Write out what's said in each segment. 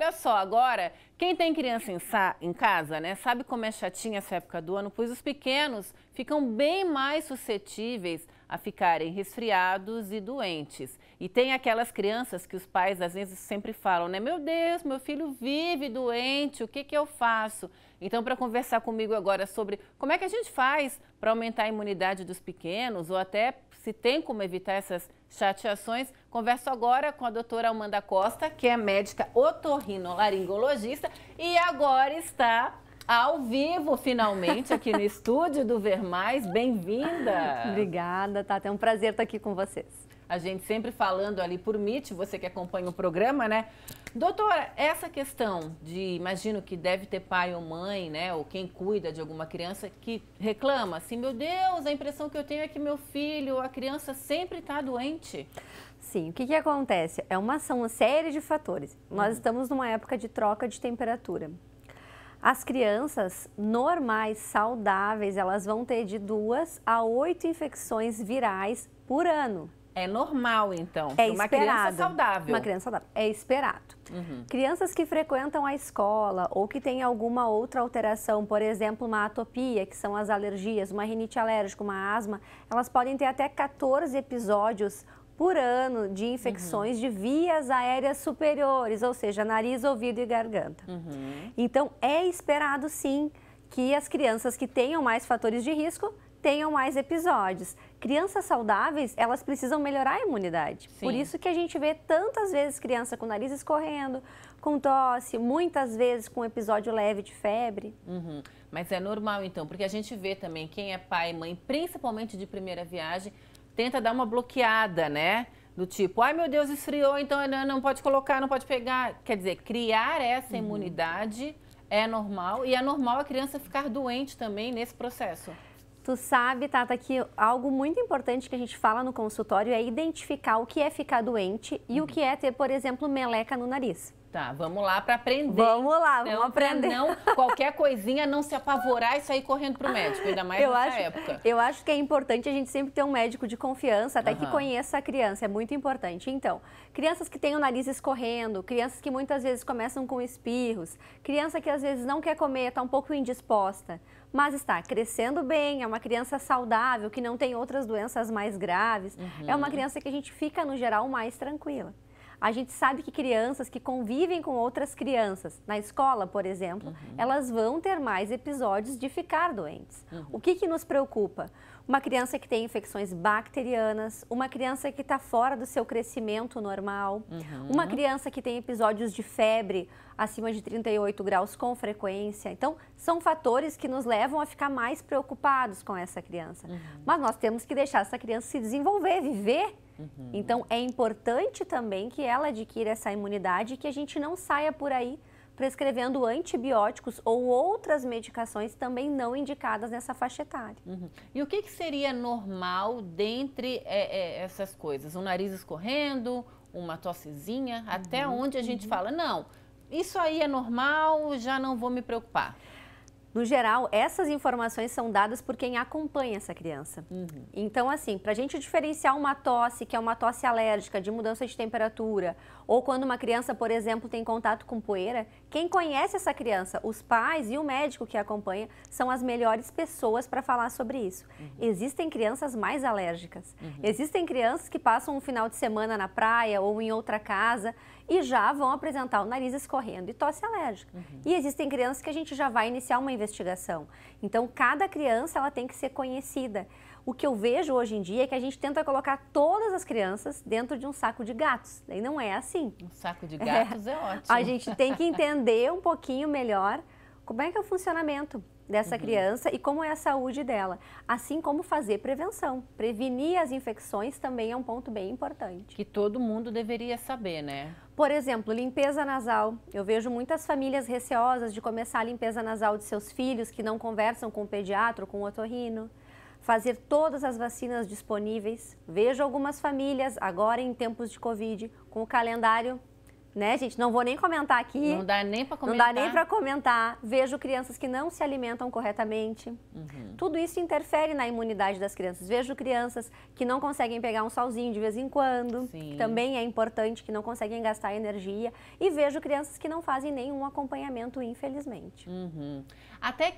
olha só, agora, quem tem criança em casa, né, sabe como é chatinha essa época do ano, pois os pequenos ficam bem mais suscetíveis a ficarem resfriados e doentes. E tem aquelas crianças que os pais às vezes sempre falam, né, meu Deus, meu filho vive doente, o que que eu faço? Então, para conversar comigo agora sobre como é que a gente faz para aumentar a imunidade dos pequenos ou até se tem como evitar essas chateações, converso agora com a doutora Amanda Costa, que é médica otorrinolaringologista e agora está ao vivo, finalmente, aqui no estúdio do Ver Mais. Bem-vinda! Obrigada, Tata. É um prazer estar aqui com vocês. A gente sempre falando ali por Meet, você que acompanha o programa, né? Doutora, essa questão de, imagino que deve ter pai ou mãe, né? Ou quem cuida de alguma criança que reclama assim, meu Deus, a impressão que eu tenho é que meu filho, a criança sempre está doente. Sim, o que acontece? São uma série de fatores. Nós estamos numa época de troca de temperatura. As crianças normais, saudáveis, elas vão ter de 2 a 8 infecções virais por ano. É normal, então, é uma esperado. Criança saudável. Uma criança saudável, é esperado. Crianças que frequentam a escola ou que têm alguma outra alteração, por exemplo, uma atopia, que são as alergias, uma rinite alérgica, uma asma, elas podem ter até 14 episódios por ano de infecções de vias aéreas superiores, ou seja, nariz, ouvido e garganta. Então, é esperado sim que as crianças que tenham mais fatores de risco tenham mais episódios. Crianças saudáveis, elas precisam melhorar a imunidade. Sim. Por isso que a gente vê tantas vezes criança com nariz escorrendo, com tosse, muitas vezes com episódio leve de febre. Mas é normal então, porque a gente vê também quem é pai e mãe, principalmente de primeira viagem, tenta dar uma bloqueada, né? Do tipo, ai meu Deus, esfriou, então não pode colocar, não pode pegar. Quer dizer, criar essa imunidade é normal e é normal a criança ficar doente também nesse processo. Tu sabe, Tata, que algo muito importante que a gente fala no consultório é identificar o que é ficar doente e o que é ter, por exemplo, meleca no nariz. Tá, vamos lá para aprender. Vamos lá, então, vamos aprender. Não, qualquer coisinha não se apavorar e sair correndo pro médico, ainda mais nessa época. Eu acho que é importante a gente sempre ter um médico de confiança, até que conheça a criança, é muito importante. Então, crianças que têm o nariz escorrendo, crianças que muitas vezes começam com espirros, criança que às vezes não quer comer, está um pouco indisposta, mas está crescendo bem, é uma criança saudável, que não tem outras doenças mais graves, é uma criança que a gente fica, no geral, mais tranquila. A gente sabe que crianças que convivem com outras crianças, na escola, por exemplo, elas vão ter mais episódios de ficar doentes. O que nos preocupa? Uma criança que tem infecções bacterianas, uma criança que está fora do seu crescimento normal, uma criança que tem episódios de febre acima de 38 graus com frequência. Então, são fatores que nos levam a ficar mais preocupados com essa criança. Mas nós temos que deixar essa criança se desenvolver, viver. Então, é importante também que ela adquira essa imunidade e que a gente não saia por aí prescrevendo antibióticos ou outras medicações também não indicadas nessa faixa etária. E o que seria normal dentre essas coisas? Um nariz escorrendo, uma tossezinha, até onde a gente fala, não, isso aí é normal, já não vou me preocupar. No geral, essas informações são dadas por quem acompanha essa criança. Então, assim, para a gente diferenciar uma tosse, que é uma tosse alérgica, de mudança de temperatura, ou quando uma criança, por exemplo, tem contato com poeira, quem conhece essa criança, os pais e o médico que acompanha, são as melhores pessoas para falar sobre isso. Existem crianças mais alérgicas. Existem crianças que passam um final de semana na praia ou em outra casa e já vão apresentar o nariz escorrendo e tosse alérgica. E existem crianças que a gente já vai iniciar uma investigação. Então, cada criança ela tem que ser conhecida. O que eu vejo hoje em dia é que a gente tenta colocar todas as crianças dentro de um saco de gatos. Daí não é assim. Um saco de gatos é ótimo. A gente tem que entender um pouquinho melhor como é que é o funcionamento dessa criança e como é a saúde dela. Assim como fazer prevenção. Prevenir as infecções também é um ponto bem importante. Que todo mundo deveria saber, né? Por exemplo, limpeza nasal. Eu vejo muitas famílias receosas de começar a limpeza nasal de seus filhos que não conversam com o pediatra ou com o otorrino. Fazer todas as vacinas disponíveis. Vejo algumas famílias, agora em tempos de Covid, com o calendário né, gente? Não vou nem comentar aqui. Não dá nem para comentar. Não dá nem para comentar. Vejo crianças que não se alimentam corretamente. Tudo isso interfere na imunidade das crianças. Vejo crianças que não conseguem pegar um solzinho de vez em quando. Sim. Também é importante, que não conseguem gastar energia. E vejo crianças que não fazem nenhum acompanhamento, infelizmente. Até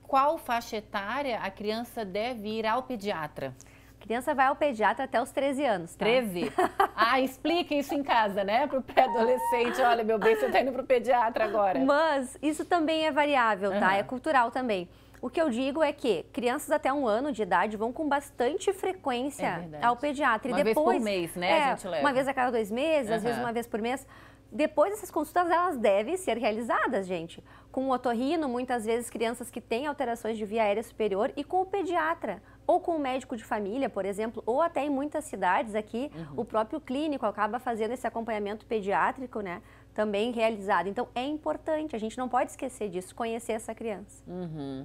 qual faixa etária a criança deve ir ao pediatra? A criança vai ao pediatra até os 13 anos, tá? 13? Ah, explica isso em casa, né? Para o pré-adolescente. Olha, meu bem, você está indo para o pediatra agora. Mas isso também é variável, tá? É cultural também. O que eu digo é que crianças até 1 ano de idade vão com bastante frequência ao pediatra. Uma vez por mês, né? A gente leva. Uma vez a cada 2 meses, às vezes uma vez por mês. Depois, essas consultas, elas devem ser realizadas, gente. Com o otorrino, muitas vezes crianças que têm alterações de via aérea superior, e com o pediatra, ou com o médico de família, por exemplo, ou até em muitas cidades aqui, o próprio clínico acaba fazendo esse acompanhamento pediátrico, né? Também realizado. Então, é importante, a gente não pode esquecer disso, conhecer essa criança.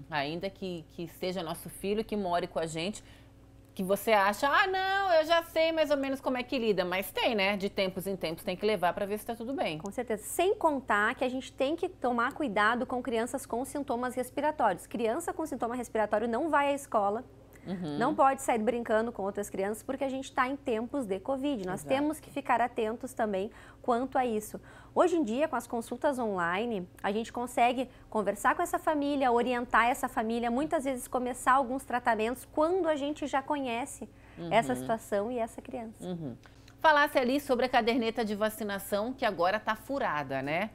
Ainda que seja nosso filho, que more com a gente, que você acha, ah, não, eu já sei mais ou menos como é que lida, mas tem, né? De tempos em tempos tem que levar para ver se está tudo bem. Com certeza. Sem contar que a gente tem que tomar cuidado com crianças com sintomas respiratórios. Criança com sintoma respiratório não vai à escola, não pode sair brincando com outras crianças, porque a gente está em tempos de Covid. Nós temos que ficar atentos também quanto a isso. Hoje em dia, com as consultas online, a gente consegue conversar com essa família, orientar essa família, muitas vezes começar alguns tratamentos quando a gente já conhece essa situação e essa criança. Falasse ali sobre a caderneta de vacinação, que agora está furada, né?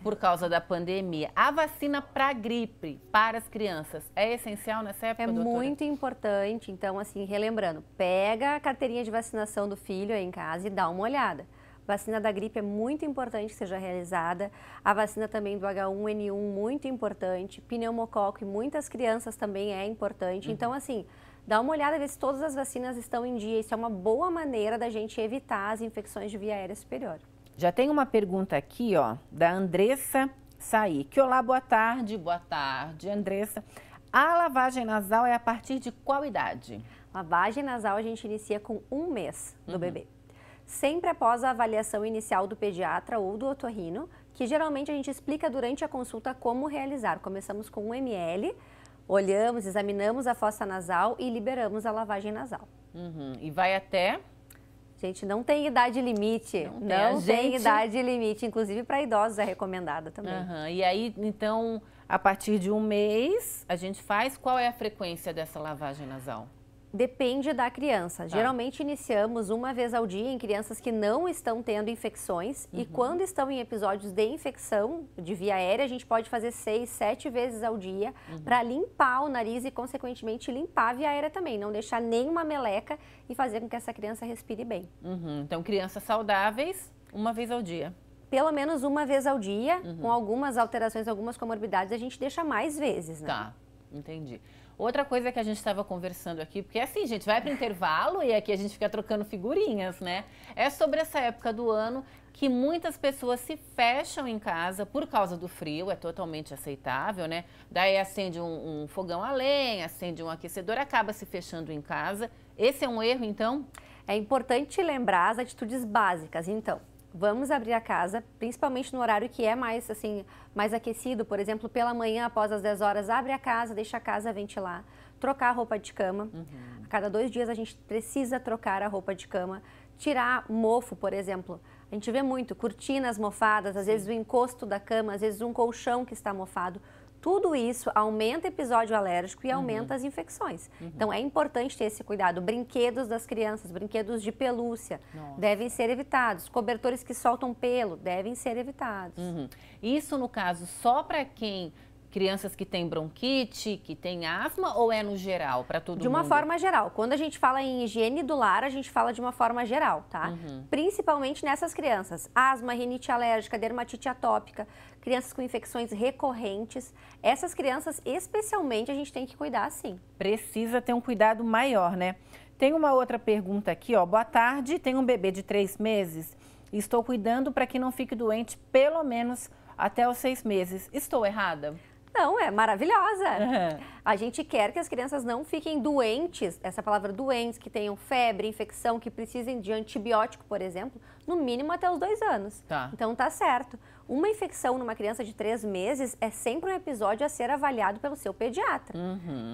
Por causa da pandemia. A vacina para gripe, para as crianças, é essencial nessa época, doutora? É muito importante. Então, assim, relembrando, pega a carteirinha de vacinação do filho aí em casa e dá uma olhada. Vacina da gripe é muito importante que seja realizada. A vacina também do H1N1, muito importante. Pneumococo em muitas crianças também é importante. Então, assim, dá uma olhada, ver se todas as vacinas estão em dia. Isso é uma boa maneira da gente evitar as infecções de via aérea superior. Já tem uma pergunta aqui, ó, da Andressa Saik. Olá, boa tarde, Andressa. A lavagem nasal é a partir de qual idade? Lavagem nasal a gente inicia com 1 mês do bebê. Sempre após a avaliação inicial do pediatra ou do otorrino, que geralmente a gente explica durante a consulta como realizar. Começamos com 1 ml, olhamos, examinamos a fossa nasal e liberamos a lavagem nasal. E vai até... Gente, não tem idade limite, não tem idade limite, inclusive para idosos é recomendada também. E aí, então, a partir de 1 mês, a gente faz, qual é a frequência dessa lavagem nasal? Depende da criança. Geralmente iniciamos 1 vez ao dia em crianças que não estão tendo infecções e quando estão em episódios de infecção de via aérea, a gente pode fazer 6, 7 vezes ao dia para limpar o nariz e, consequentemente, limpar a via aérea também. Não deixar nenhuma meleca e fazer com que essa criança respire bem. Então, crianças saudáveis, 1 vez ao dia. Pelo menos 1 vez ao dia, com algumas alterações, algumas comorbidades, a gente deixa mais vezes, né? Tá, entendi. Outra coisa que a gente estava conversando aqui, porque assim, gente, vai para o intervalo e aqui a gente fica trocando figurinhas, né? É sobre essa época do ano que muitas pessoas se fecham em casa por causa do frio, é totalmente aceitável, né? Daí acende um fogão a lenha, acende um aquecedor, acaba se fechando em casa. Esse é um erro, então? É importante lembrar as atitudes básicas, então. Vamos abrir a casa, principalmente no horário que é mais, assim, mais aquecido. Por exemplo, pela manhã, após as 10 horas, abre a casa, deixa a casa ventilar. Trocar a roupa de cama. A cada 2 dias a gente precisa trocar a roupa de cama. Tirar mofo, por exemplo. A gente vê muito cortinas mofadas, às vezes o encosto da cama, às vezes um colchão que está mofado. Tudo isso aumenta o episódio alérgico e aumenta as infecções. Então, é importante ter esse cuidado. Brinquedos das crianças, brinquedos de pelúcia, devem ser evitados. Cobertores que soltam pelo devem ser evitados. Isso, no caso, só para quem... Crianças que têm bronquite, que têm asma, ou é no geral, para todo mundo? De uma forma geral. Quando a gente fala em higiene do lar, a gente fala de uma forma geral, tá? Principalmente nessas crianças. Asma, rinite alérgica, dermatite atópica, crianças com infecções recorrentes. Essas crianças, especialmente, a gente tem que cuidar, sim. Precisa ter um cuidado maior, né? Tem uma outra pergunta aqui, ó. Boa tarde, tenho um bebê de 3 meses e estou cuidando para que não fique doente pelo menos até os 6 meses. Estou errada? Não, é maravilhosa. A gente quer que as crianças não fiquem doentes, essa palavra doentes, que tenham febre, infecção, que precisem de antibiótico, por exemplo, no mínimo até os 2 anos. Tá. Então tá certo. Uma infecção numa criança de 3 meses é sempre um episódio a ser avaliado pelo seu pediatra.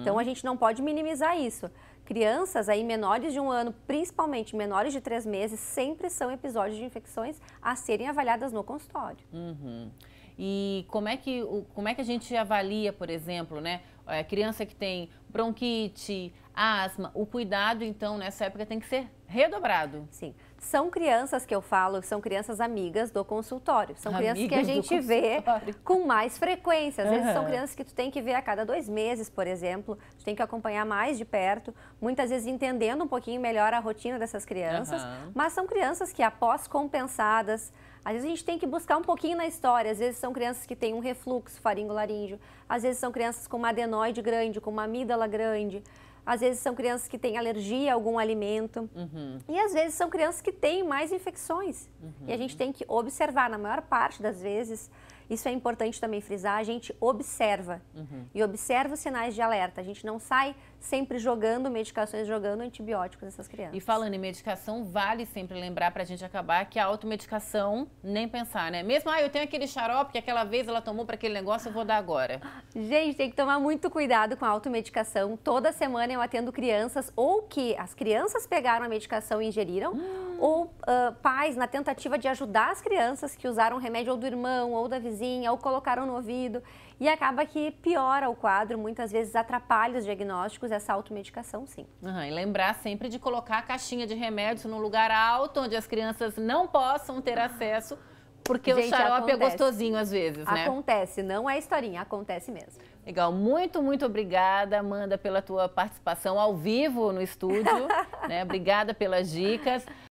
Então a gente não pode minimizar isso. Crianças aí menores de 1 ano, principalmente menores de 3 meses, sempre são episódios de infecções a serem avaliadas no consultório. E como é que a gente avalia, por exemplo, né, a criança que tem bronquite, asma, o cuidado, então, nessa época tem que ser redobrado? Sim. São crianças que eu falo, são crianças amigas do consultório. São crianças que a gente vê com mais frequência. Às vezes são crianças que tu tem que ver a cada 2 meses, por exemplo. Tu tem que acompanhar mais de perto, muitas vezes entendendo um pouquinho melhor a rotina dessas crianças. Mas são crianças que, após compensadas, às vezes a gente tem que buscar um pouquinho na história. Às vezes são crianças que têm um refluxo faringolaríngeo. Às vezes são crianças com uma adenoide grande, com uma amígdala grande. Às vezes são crianças que têm alergia a algum alimento. E às vezes são crianças que têm mais infecções. E a gente tem que observar, na maior parte das vezes, isso é importante também frisar, a gente observa. E observa os sinais de alerta. A gente não sai sempre jogando medicações, jogando antibióticos nessas crianças. E falando em medicação, vale sempre lembrar pra gente acabar que a automedicação, nem pensar, né? Mesmo, eu tenho aquele xarope que aquela vez ela tomou para aquele negócio, eu vou dar agora. Gente, tem que tomar muito cuidado com a automedicação. Toda semana eu atendo crianças ou que as crianças pegaram a medicação e ingeriram, ou pais na tentativa de ajudar as crianças que usaram o remédio ou do irmão ou da vizinha, ou colocaram no ouvido. E acaba que piora o quadro, muitas vezes atrapalha os diagnósticos, essa automedicação, sim. E lembrar sempre de colocar a caixinha de remédios num lugar alto, onde as crianças não possam ter acesso, porque gente, o xarope é gostosinho às vezes, né? Acontece, não é historinha, acontece mesmo. Legal, muito obrigada, Amanda, pela tua participação ao vivo no estúdio, né? Obrigada pelas dicas.